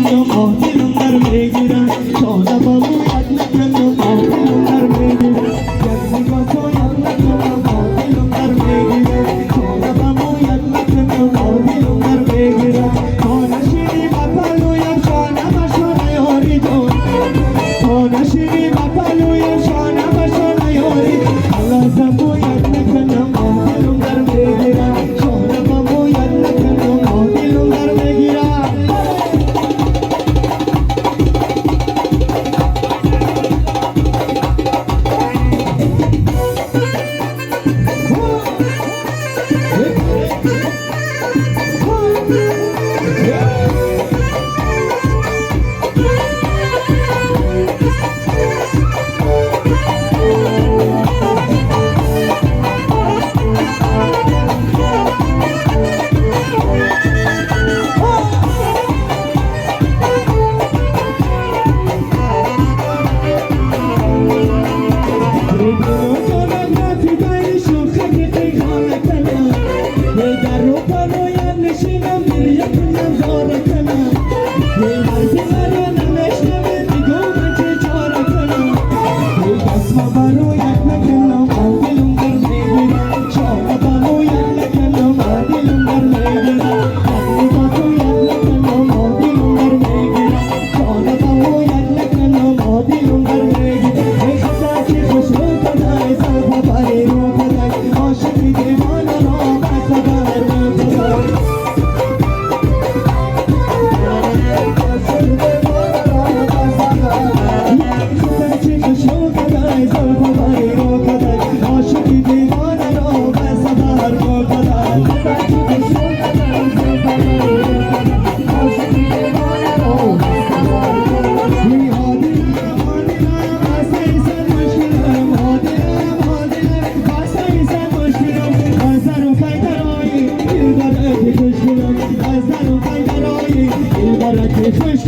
ماهدلم در میگیرم شانه بابو یک نکنم ماهدلم در میگیرم یک نگاه تو یک نکنم ماهدلم در میگیرم شانه بابو یک نکنم ماهدلم در میگیرم خانه شیری بپلویم شانه بشانه یاری جان خانه شیری بپلویم شانه بشانه یاری الله زبو یک نکنم ماهدلم در میگیرم شانه بابو یک نکنم ماهدلم در میگیرم خوش